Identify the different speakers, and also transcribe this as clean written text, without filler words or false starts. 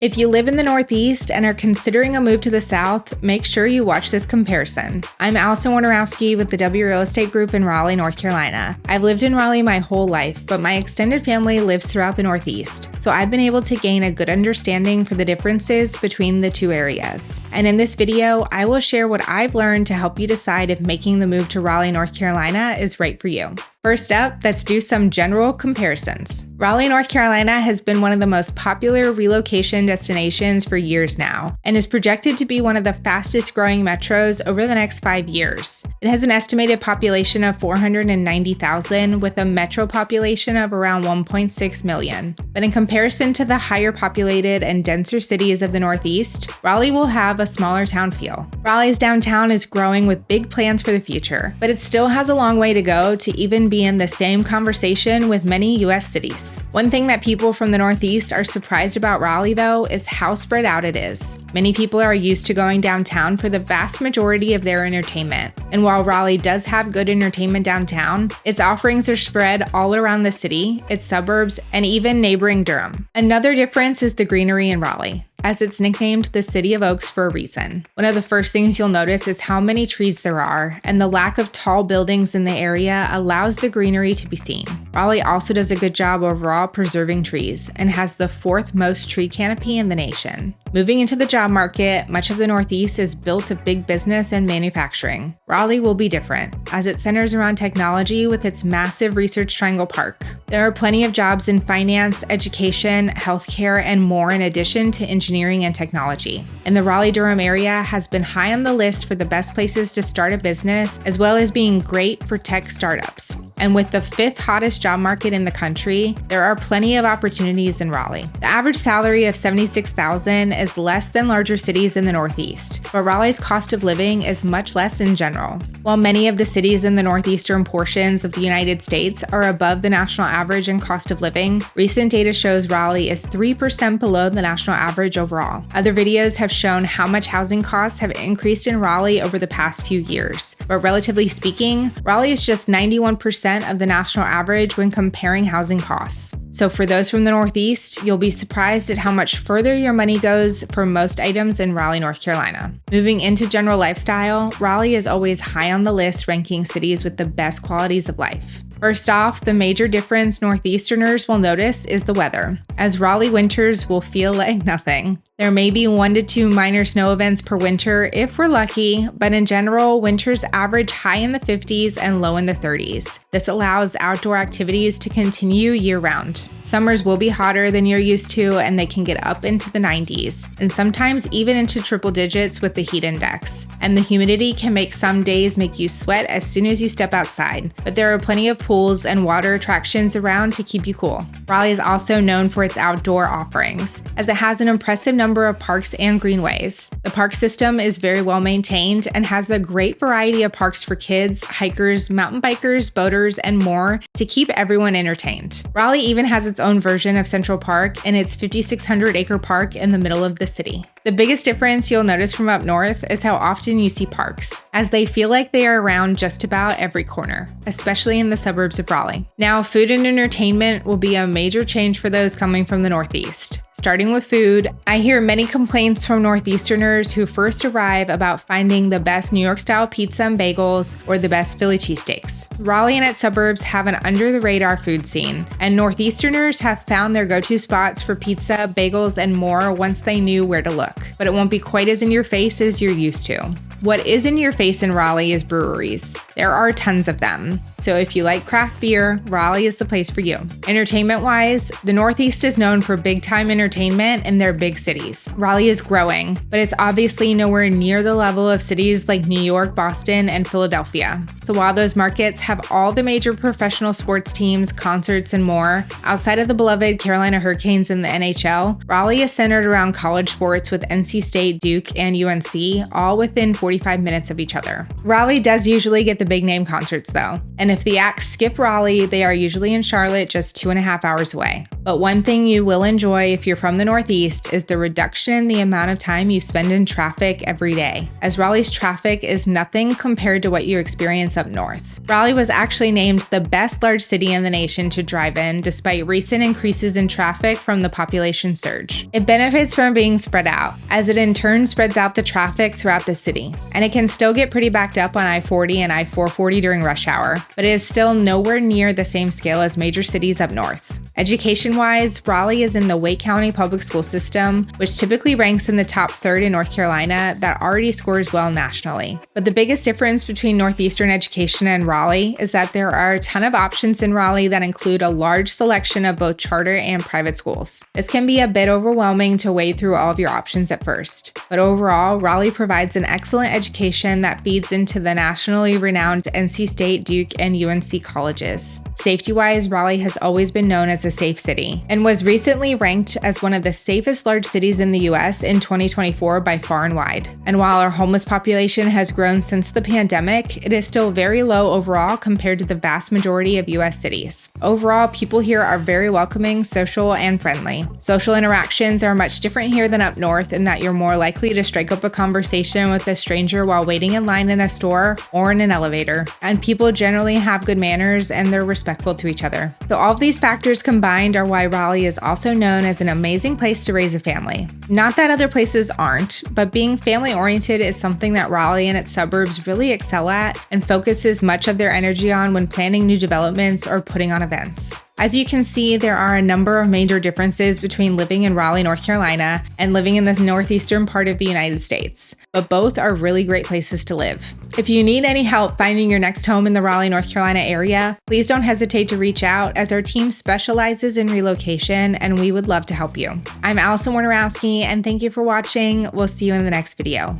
Speaker 1: If you live in the Northeast and are considering a move to the South, make sure you watch this comparison. I'm Alison Wowski with the W Real Estate Group in Raleigh, North Carolina. I've lived in Raleigh my whole life, but my extended family lives throughout the Northeast, so I've been able to gain a good understanding for the differences between the two areas. And in this video, I will share what I've learned to help you decide if making the move to Raleigh, North Carolina is right for you. First up, let's do some general comparisons. Raleigh, North Carolina has been one of the most popular relocation destinations for years now, and is projected to be one of the fastest growing metros over the next 5 years. It has an estimated population of 490,000 with a metro population of around 1.6 million. But in comparison to the higher populated and denser cities of the Northeast, Raleigh will have a smaller town feel. Raleigh's downtown is growing with big plans for the future, but it still has a long way to go to even be in the same conversation with many U.S. cities. One thing that people from the Northeast are surprised about Raleigh, though, is how spread out it is. Many people are used to going downtown for the vast majority of their entertainment. And while Raleigh does have good entertainment downtown, its offerings are spread all around the city, its suburbs, and even neighboring Durham. Another difference is the greenery in Raleigh, as it's nicknamed the City of Oaks for a reason. One of the first things you'll notice is how many trees there are, and the lack of tall buildings in the area allows the greenery to be seen. Raleigh also does a good job overall preserving trees, and has the 4th most tree canopy in the nation. Moving into the job market, much of the Northeast is built of big business and manufacturing. Raleigh will be different, as it centers around technology with its massive Research Triangle Park. There are plenty of jobs in finance, education, healthcare, and more in addition to engineering and technology. And the Raleigh-Durham area has been high on the list for the best places to start a business, as well as being great for tech startups. And with the 5th hottest job market in the country, there are plenty of opportunities in Raleigh. The average salary of $76,000 is less than larger cities in the Northeast, but Raleigh's cost of living is much less in general. While many of the cities in the northeastern portions of the United States are above the national average in cost of living, recent data shows Raleigh is 3% below the national average overall. Other videos have shown how much housing costs have increased in Raleigh over the past few years, but relatively speaking, Raleigh is just 91% of the national average when comparing housing costs. So for those from the Northeast, you'll be surprised at how much further your money goes for most items in Raleigh, North Carolina. Moving into general lifestyle, Raleigh is always high on the list ranking cities with the best qualities of life. First off, the major difference Northeasterners will notice is the weather, as Raleigh winters will feel like nothing. There may be 1 to 2 minor snow events per winter if we're lucky, but in general, winters average high in the 50s and low in the 30s. This allows outdoor activities to continue year-round. Summers will be hotter than you're used to, and they can get up into the 90s, and sometimes even into triple digits with the heat index. And the humidity can make some days make you sweat as soon as you step outside, but there are plenty of pools and water attractions around to keep you cool. Raleigh is also known for its outdoor offerings, as it has an impressive number of parks and greenways. The park system is very well maintained and has a great variety of parks for kids, hikers, mountain bikers, boaters, and more to keep everyone entertained. Raleigh even has its own version of Central Park in its 5,600-acre park in the middle of the city. The biggest difference you'll notice from up north is how often you see parks, as they feel like they are around just about every corner, especially in the suburbs of Raleigh. Now, food and entertainment will be a major change for those coming from the Northeast. Starting with food, I hear many complaints from Northeasterners who first arrive about finding the best New York-style pizza and bagels or the best Philly cheesesteaks. Raleigh and its suburbs have an under-the-radar food scene, and Northeasterners have found their go-to spots for pizza, bagels, and more once they knew where to look. But it won't be quite as in your face as you're used to. What is in your face in Raleigh is breweries. There are tons of them. So if you like craft beer, Raleigh is the place for you. Entertainment-wise, the Northeast is known for big-time entertainment in their big cities. Raleigh is growing, but it's obviously nowhere near the level of cities like New York, Boston, and Philadelphia. So while those markets have all the major professional sports teams, concerts, and more, outside of the beloved Carolina Hurricanes and the NHL, Raleigh is centered around college sports with NC State, Duke, and UNC, all within 40 45 minutes of each other. Raleigh does usually get the big name concerts though, and if the acts skip Raleigh, they are usually in Charlotte, just 2.5 hours away. But one thing you will enjoy if you're from the Northeast is the reduction in the amount of time you spend in traffic every day, as Raleigh's traffic is nothing compared to what you experience up north. Raleigh was actually named the best large city in the nation to drive in, despite recent increases in traffic from the population surge. It benefits from being spread out, as it in turn spreads out the traffic throughout the city, and it can still get pretty backed up on I-40 and I-440 during rush hour, but it is still nowhere near the same scale as major cities up north. Education-wise, Raleigh is in the Wake County public school system, which typically ranks in the top third in North Carolina that already scores well nationally. But the biggest difference between Northeastern education and Raleigh is that there are a ton of options in Raleigh that include a large selection of both charter and private schools. This can be a bit overwhelming to wade through all of your options at first, but overall, Raleigh provides an excellent education that feeds into the nationally renowned NC State, Duke, and UNC colleges. Safety-wise, Raleigh has always been known as a safe city and was recently ranked as one of the safest large cities in the US in 2024 by far and wide. And while our homeless population has grown since the pandemic, it is still very low overall compared to the vast majority of US cities. Overall, people here are very welcoming, social, and friendly. Social interactions are much different here than up north in that you're more likely to strike up a conversation with a stranger while waiting in line in a store or in an elevator. And people generally have good manners and they're respectful to each other. So all of these factors combined are why Raleigh is also known as an amazing place to raise a family. Not that other places aren't, but being family-oriented is something that Raleigh and its suburbs really excel at and focuses much of their energy on when planning new developments or putting on events. As you can see, there are a number of major differences between living in Raleigh, North Carolina, and living in the northeastern part of the United States, but both are really great places to live. If you need any help finding your next home in the Raleigh, North Carolina area, please don't hesitate to reach out, as our team specializes in relocation and we would love to help you. I'm Alison Wowski, and thank you for watching. We'll see you in the next video.